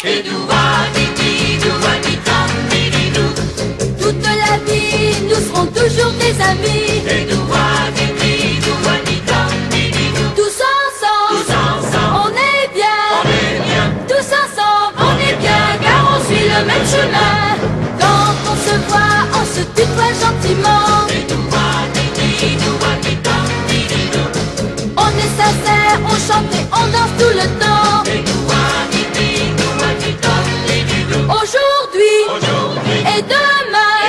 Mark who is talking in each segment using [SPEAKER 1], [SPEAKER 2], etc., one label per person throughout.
[SPEAKER 1] Et doua-di-di-dou-wa-di-dam-di-di-dou.
[SPEAKER 2] Toute la vie, nous serons toujours des amis.
[SPEAKER 1] Et doua-di-di-dou-wa-di-dam-di-di-dou.
[SPEAKER 2] Tous ensemble, on est bien. Tous ensemble, on est bien, car on suit le même chemin. Quand on se voit, on se tutoie gentiment.
[SPEAKER 1] Et doua-di-di-dou-wa-di-dam-di-di-dou.
[SPEAKER 2] On est sincère, on chante et on danse tout le temps.
[SPEAKER 1] Et doua-di-di-dou-wa-di-dam-di-di-dou.
[SPEAKER 2] Aujourd'hui et demain,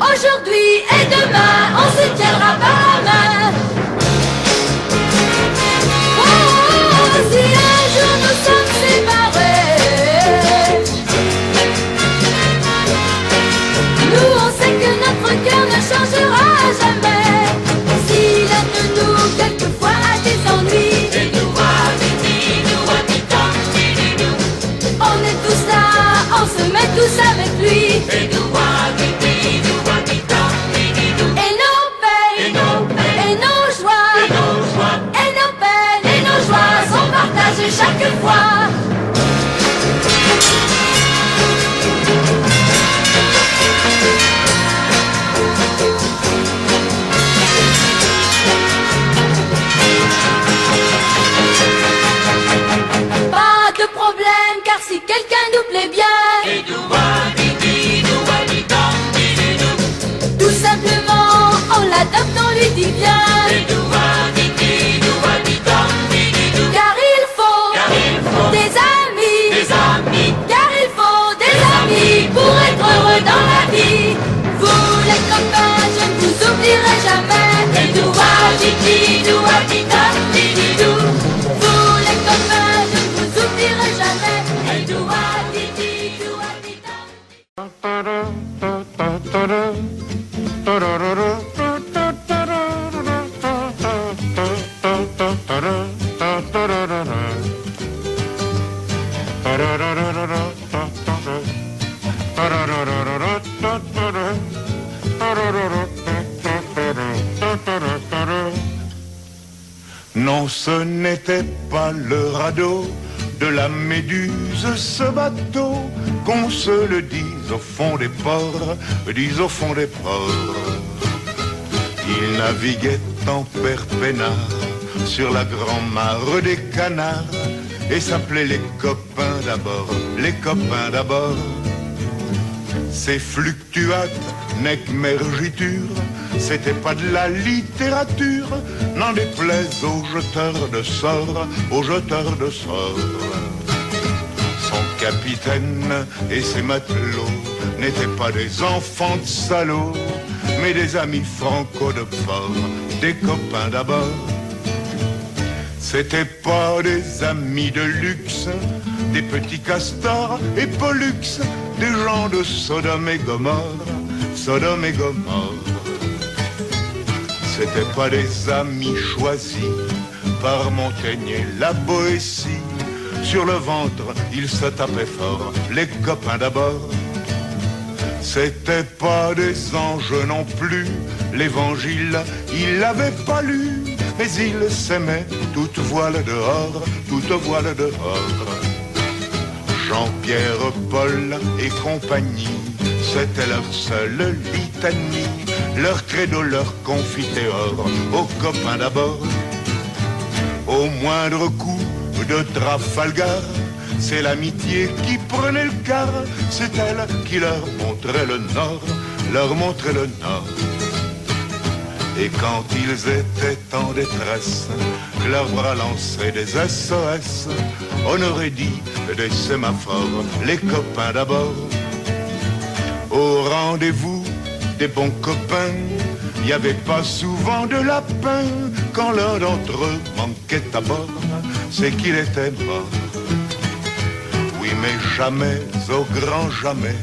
[SPEAKER 2] aujourd'hui et demain, on se tiendra par la main. Oh, si un jour nous sommes séparés, nous on sait que notre cœur ne changera jamais. Si l'un de nous quelquefois a des ennuis,
[SPEAKER 1] Et doua-di-di-dou-wa-di-dam-di-di-dou.
[SPEAKER 2] on est tous là, on se met tous avec lui.
[SPEAKER 1] Et doua-di-di-dou-wa-di-dam-di-di-dou.
[SPEAKER 2] Et nos peines, et nos joies,
[SPEAKER 1] Et nos joies,
[SPEAKER 2] et nos peines, et nos joies sont partagées chaque fois. Pas de problème, car si quelqu'un nous plaît bien,
[SPEAKER 1] et doua-di-di-dou-wa-di-dam-di-di-dou.
[SPEAKER 2] tout simplement on l'adopte, on lui dit bien.
[SPEAKER 1] Et doua-di-di-dou-wa-di-dam-di-di-dou.
[SPEAKER 2] Car il faut des amis, car il faut des amis pour être heureux dans la vie. Vous les copains, je ne vous oublierai jamais.
[SPEAKER 1] Et doua-di-di-dou-wa-di-dam-di-di-dou.
[SPEAKER 2] Vous les copains, je ne vous oublierai jamais. Et doua-di-di-dou-wa-di-dam.
[SPEAKER 3] Non, ce n'était pas le radeau de la Méduse, ce bateau, qu'on se le dise au fond des ports, dise au fond des ports. Il naviguait en père peinard sur la grand-mare des canards et s'appelait les copains d'abord, les copains d'abord. Ces fluctuates, nec mergiture, c'était pas de la littérature, n'en déplaise aux jeteurs de sorts, aux jeteurs de sorts. Son capitaine et ses matelots n'étaient pas des enfants de salauds, mais des amis franco de port, des copains d'abord. C'était pas des amis de luxe, des petits castors et pollux, des gens de Sodome et Gomorre, Sodome et Gomorre. C'était pas des amis choisis par Montaigne et la Boétie. Sur le ventre, ils se tapaient fort, les copains d'abord. C'était pas des anges non plus, l'évangile, ils l'avaient pas lu. Mais ils s'aimaient, toute voile dehors, toute voile dehors. Jean-Pierre, Paul et compagnie, c'était leur seule litanie, leur credo, leur confiteor, aux copains d'abord. Au moindre coup de Trafalgar, c'est l'amitié qui prenait le quart, c'est elle qui leur montrait le nord, leur montrait le nord. Et quand ils étaient en détresse, leurs bras lançaient des SOS, on aurait dit des sémaphores, les copains d'abord. Au rendez-vous des bons copains, il n'y avait pas souvent de lapin. Quand l'un d'entre eux manquait à bord, c'est qu'il était mort. Oui, mais jamais, au grand jamais,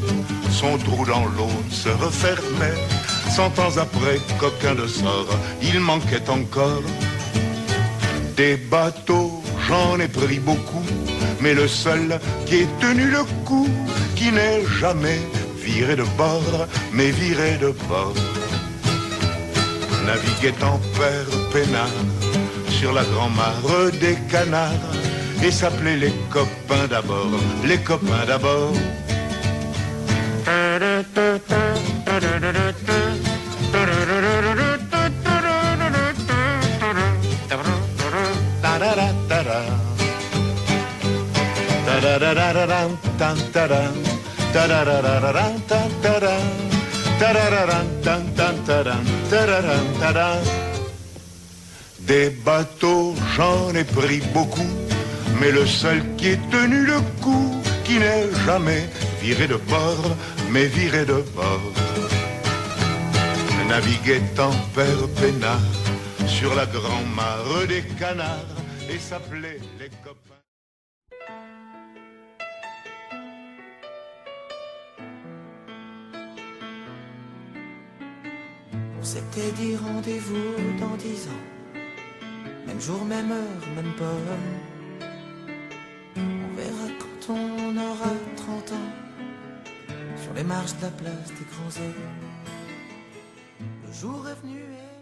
[SPEAKER 3] son trou dans l'eau se refermait. 100 ans après, coquin de sort, il manquait encore. Des bateaux, j'en ai pris beaucoup, mais le seul qui ait tenu le coup, qui n'est jamais viré de bord, mais viré de bord. Naviguait en père peinard sur la grand-mare des canards et s'appelaient les copains d'abord, les copains d'abord. Des bateaux, j'en ai pris beaucoup, mais le seul qui ait tenu le coup, qui n'est jamais viré de bord, mais viré de bord, naviguait en père peinard sur la grand-mare des canards et s'appelait les copains.
[SPEAKER 4] On s'était dit rendez-vous dans 10 ans, même jour, même heure, même pomme. On verra quand on aura 30 ans, sur les marches de la place des grands hommes. Le jour est venu et